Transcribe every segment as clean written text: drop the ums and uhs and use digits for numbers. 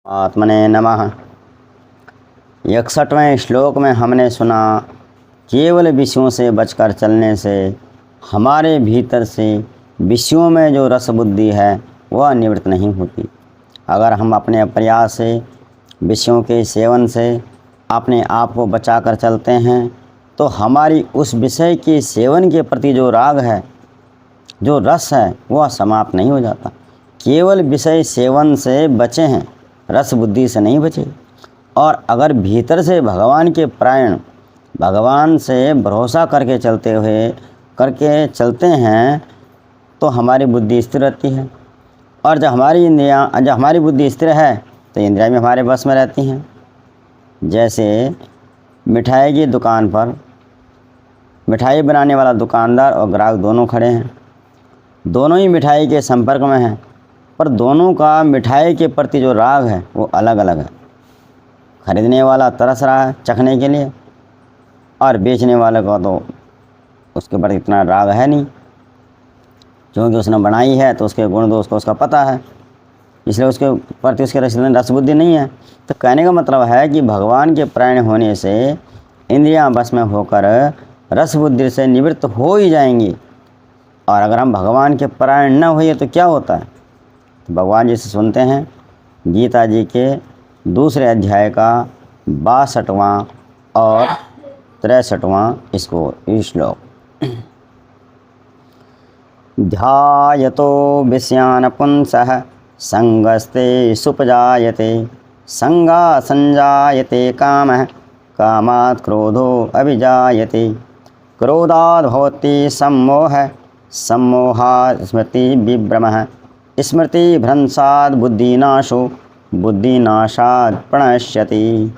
आत्मने नमः। 61वें श्लोक में हमने सुना, केवल विषयों से बचकर चलने से हमारे भीतर से विषयों में जो रस बुद्धि है वह निवृत्त नहीं होती। अगर हम अपने प्रयास से विषयों के सेवन से अपने आप को बचाकर चलते हैं तो हमारी उस विषय के सेवन के प्रति जो राग है, जो रस है, वह समाप्त नहीं हो जाता। केवल विषय सेवन से बचे हैं, रस बुद्धि से नहीं बचे। और अगर भीतर से भगवान के प्राण, भगवान से भरोसा करके चलते हैं तो हमारी बुद्धि स्थिर रहती है। और जब हमारी बुद्धि स्थिर है तो इंद्रियाँ भी हमारे बस में रहती हैं। जैसे मिठाई की दुकान पर मिठाई बनाने वाला दुकानदार और ग्राहक दोनों खड़े हैं, दोनों ही मिठाई के संपर्क में हैं, पर दोनों का मिठाई के प्रति जो राग है वो अलग अलग है। खरीदने वाला तरस रहा है चखने के लिए और बेचने वाले का तो उसके प्रति इतना राग है नहीं, क्योंकि उसने बनाई है तो उसके गुण दोष को उसका पता है, इसलिए उसके प्रति उसके रस बुद्धि नहीं है। तो कहने का मतलब है कि भगवान के प्राण होने से इंद्रियां बस में होकर रस बुद्धि से निवृत्त हो ही जाएंगी। और अगर हम भगवान के प्राण न हुए तो क्या होता है? तो भगवान जी से सुनते हैं गीता जी के 2 अध्याय का 62वां और 63वां श्लोक। ध्यायतो विषयान् पुंसः संगस्ते सुपजायते, संगा संजायते कामः, कामात् क्रोधो अभिजायते, क्रोधात् भवति सम्मोहः, सम्मोहात् स्मृति विभ्रमः, स्मृति भ्रंशात् बुद्धिनाशो, बुद्धिनाशात् प्रणश्यति।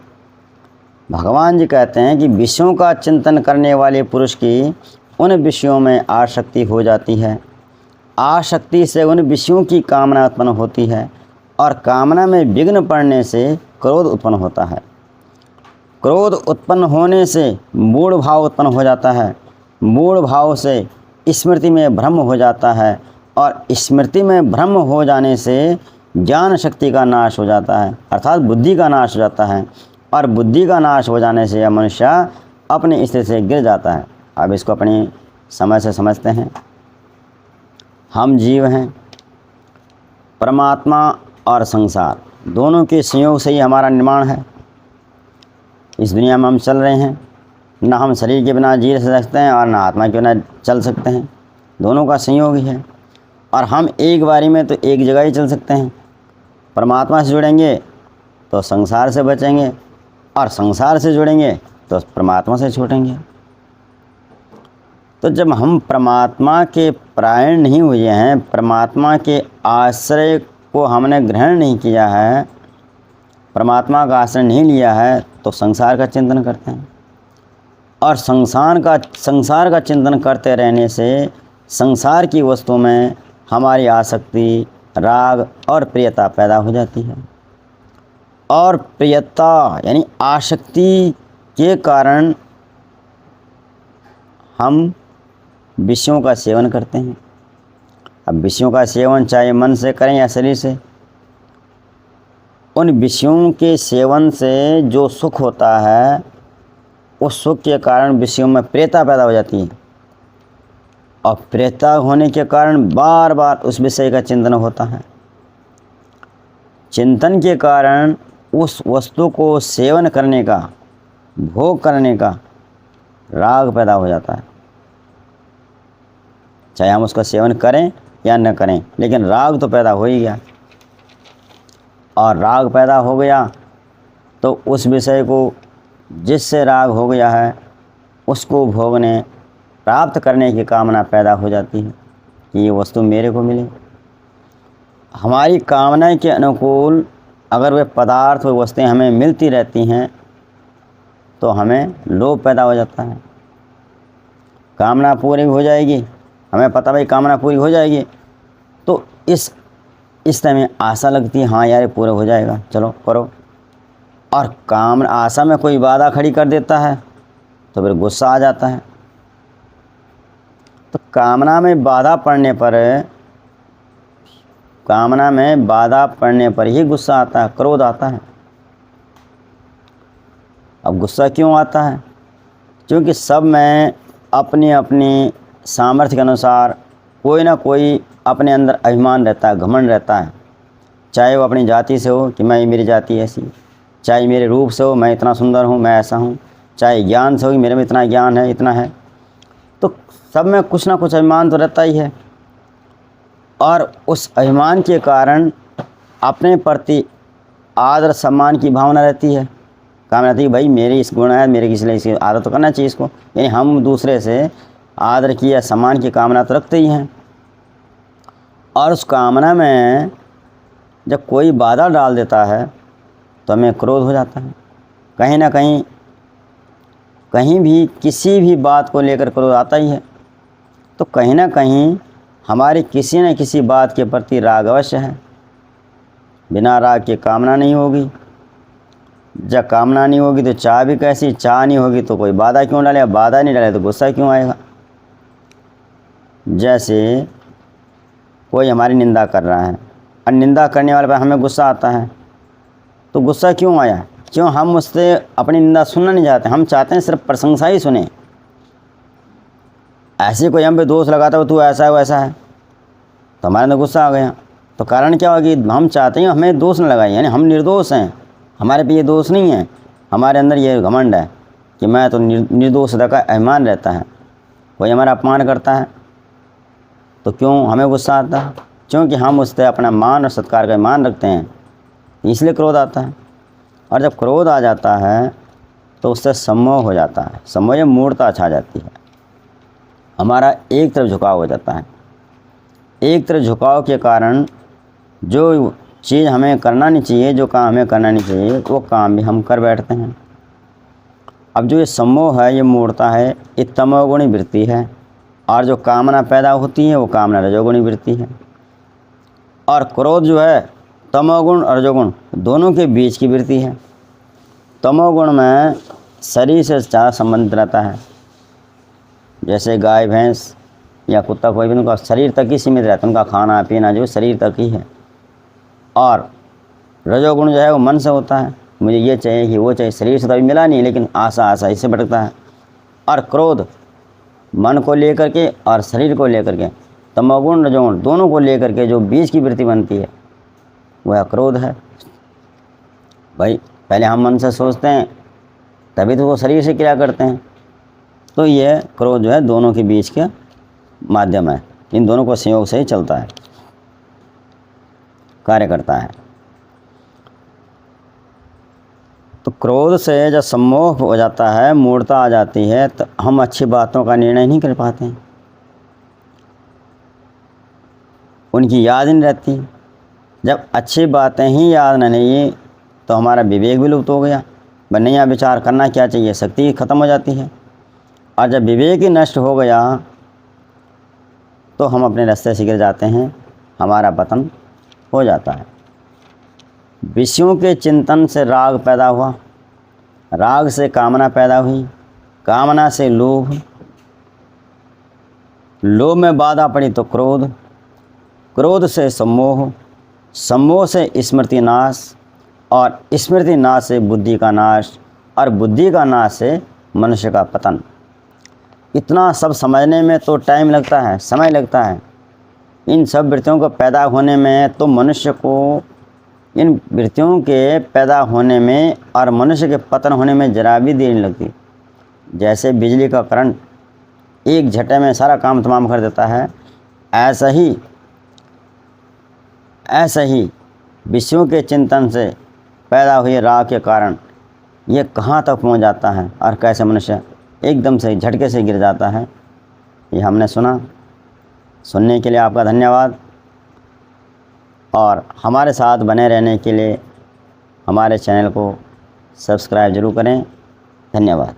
भगवान जी कहते हैं कि विषयों का चिंतन करने वाले पुरुष की उन विषयों में आसक्ति हो जाती है। आसक्ति से उन विषयों की कामना उत्पन्न होती है और कामना में विघ्न पड़ने से क्रोध उत्पन्न होता है। क्रोध उत्पन्न होने से मूढ़ भाव उत्पन्न हो जाता है। मूढ़ भाव से स्मृति में भ्रम हो जाता है और स्मृति में भ्रम हो जाने से ज्ञान शक्ति का नाश हो जाता है, अर्थात बुद्धि का नाश हो जाता है। और बुद्धि का नाश हो जाने से यह मनुष्य अपनी स्थिति से गिर जाता है। अब इसको अपनी समझ से समझते हैं। हम जीव हैं, परमात्मा और संसार दोनों के संयोग से ही हमारा निर्माण है। इस दुनिया में हम चल रहे हैं, ना हम शरीर के बिना जी सकते हैं और ना आत्मा के बिना चल सकते हैं, दोनों का संयोग ही है। और हम एक बारी में तो एक जगह ही चल सकते हैं। परमात्मा से जुड़ेंगे तो संसार से बचेंगे और संसार से जुड़ेंगे तो परमात्मा से छूटेंगे। तो जब हम परमात्मा के प्राण नहीं हुए हैं, परमात्मा के आश्रय को हमने ग्रहण नहीं किया है, परमात्मा का आश्रय नहीं लिया है, तो संसार का चिंतन करते हैं। और संसार का चिंतन करते रहने से संसार की वस्तु में हमारी आसक्ति, राग और प्रियता पैदा हो जाती है। और प्रियता यानी आसक्ति के कारण हम विषयों का सेवन करते हैं। अब विषयों का सेवन चाहे मन से करें या शरीर से, उन विषयों के सेवन से जो सुख होता है उस सुख के कारण विषयों में प्रियता पैदा हो जाती है। और प्रियता होने के कारण बार बार उस विषय का चिंतन होता है। चिंतन के कारण उस वस्तु को सेवन करने का, भोग करने का राग पैदा हो जाता है। चाहे हम उसका सेवन करें या न करें, लेकिन राग तो पैदा हो ही गया। और राग पैदा हो गया तो उस विषय को, जिससे राग हो गया है, उसको भोगने, प्राप्त करने की कामना पैदा हो जाती है कि ये वस्तु मेरे को मिले। हमारी कामना के अनुकूल अगर वे पदार्थ, वे वस्तुएं हमें मिलती रहती हैं तो हमें लोभ पैदा हो जाता है। कामना पूरी हो जाएगी, हमें पता भाई कामना पूरी हो जाएगी, तो इस समय आशा लगती है, हाँ यार पूरा हो जाएगा, चलो करो। और आशा में कोई बाधा खड़ी कर देता है तो फिर गुस्सा आ जाता है। तो कामना में बाधा पड़ने पर कामना में बाधा पड़ने पर ही गुस्सा आता है, क्रोध आता है। अब गुस्सा क्यों आता है? क्योंकि सब में अपनी अपनी सामर्थ्य के अनुसार कोई ना कोई अपने अंदर अभिमान रहता है, घमंड रहता है। चाहे वो अपनी जाति से हो कि मैं मेरी जाति ऐसी, चाहे मेरे रूप से हो मैं इतना सुंदर हूँ, मैं ऐसा हूँ, चाहे ज्ञान से हो कि मेरे में इतना ज्ञान है, इतना है। तो सब में कुछ ना कुछ अभिमान तो रहता ही है। और उस अभिमान के कारण अपने प्रति आदर सम्मान की भावना रहती है। काम रहती है भाई मेरी इस गुण है, मेरे इसलिए इसकी आदर तो करना चाहिए इसको। यानी हम दूसरे से आदर की या सम्मान की कामना तो रखते ही हैं। और उस कामना में जब कोई बाधा डाल देता है तो हमें क्रोध हो जाता है। कहीं ना कहीं भी किसी भी बात को लेकर क्रोध आता ही है। तो कहीं ना कहीं हमारी किसी न किसी बात के प्रति राग अवश्य है। बिना राग के कामना नहीं होगी। जब कामना नहीं होगी तो चाह भी कैसी, चाह नहीं होगी तो कोई बाधा क्यों डाले, बाधा नहीं डाले तो गुस्सा क्यों आएगा। जैसे कोई हमारी निंदा कर रहा है और निंदा करने वाले पर हमें गुस्सा आता है, तो गुस्सा क्यों आया? क्यों हम उससे अपनी निंदा सुनना नहीं चाहते, हम चाहते हैं सिर्फ प्रशंसा ही सुने। ऐसे कोई हम पे दोष लगाता हो, तू ऐसा है वैसा है, तो हमारे अंदर गुस्सा आ गया। तो कारण क्या होगा कि हम चाहते हैं हमें दोष न लगाए, यानी हम निर्दोष हैं, हमारे पे ये दोष नहीं है, हमारे अंदर ये घमंड है कि मैं तो निर्दोषता का अभिमान रहता है। कोई हमारा अपमान करता है तो क्यों हमें गुस्सा आता है? क्योंकि हम उससे अपना मान और सत्कार का मान रखते हैं, इसलिए क्रोध आता है। और जब क्रोध आ जाता है तो उससे सम्मोह हो जाता है, सम्मोह या मूर्ता छा जाती है। हमारा एक तरफ झुकाव हो जाता है। एक तरफ झुकाव के कारण जो चीज़ हमें करना नहीं चाहिए, जो काम हमें करना नहीं चाहिए, वो काम भी हम कर बैठते हैं। अब जो ये सम्मोह है, ये मूर्ता है, ये तमोगुणी वृत्ति है। और जो कामना पैदा होती है वो कामना रजोगुणी वृत्ति है। और क्रोध जो है तमोगुण और रजोगुण दोनों के बीच की वृत्ति है। तमोगुण में शरीर से ज़्यादा संबंधित रहता है। जैसे गाय भैंस या कुत्ता कोई भी, उनका शरीर तक ही सीमित रहता है, उनका खाना पीना जो शरीर तक ही है। और रजोगुण जो है वो मन से होता है, मुझे ये चाहिए कि वो चाहिए, शरीर से तो अभी मिला नहीं लेकिन आशा इससे भटकता है। और क्रोध मन को लेकर के और शरीर को लेकर के, तमोगुण रजोगुण दोनों को लेकर के जो बीच की वृत्ति बनती है वह क्रोध है। भाई पहले हम मन से सोचते हैं तभी तो वो शरीर से क्रिया करते हैं। तो ये क्रोध जो है दोनों के बीच का माध्यम है, इन दोनों को संयोग से ही चलता है, कार्य करता है। तो क्रोध से जब सम्मोह हो जाता है, मूर्ता आ जाती है, तो हम अच्छी बातों का निर्णय नहीं कर पाते हैं, उनकी याद नहीं रहती। जब अच्छी बातें ही याद न रही तो हमारा विवेक भी लुप्त हो गया। बनैया विचार करना क्या चाहिए, शक्ति खत्म हो जाती है। और जब विवेक ही नष्ट हो गया तो हम अपने रास्ते से गिर जाते हैं, हमारा पतन हो जाता है। विषयों के चिंतन से राग पैदा हुआ, राग से कामना पैदा हुई, कामना से लोभ, लोभ में बाधा पड़ी तो क्रोध, क्रोध से सम्मोह, सम्मोह से स्मृति नाश, और स्मृति नाश से बुद्धि का नाश, और बुद्धि का नाश से मनुष्य का पतन। इतना सब समझने में तो टाइम लगता है, समय लगता है। इन सब वृत्तियों को पैदा होने में तो मनुष्य को, इन वृत्तियों के पैदा होने में और मनुष्य के पतन होने में जरा भी देर नहीं लगती। जैसे बिजली का करंट एक झटके में सारा काम तमाम कर देता है, ऐसा ही विषयों के चिंतन से पैदा हुए राग के कारण ये कहाँ तक पहुँच जाता है और कैसे मनुष्य एकदम से झटके से गिर जाता है। ये हमने सुना। सुनने के लिए आपका धन्यवाद, और हमारे साथ बने रहने के लिए हमारे चैनल को सब्सक्राइब ज़रूर करें। धन्यवाद।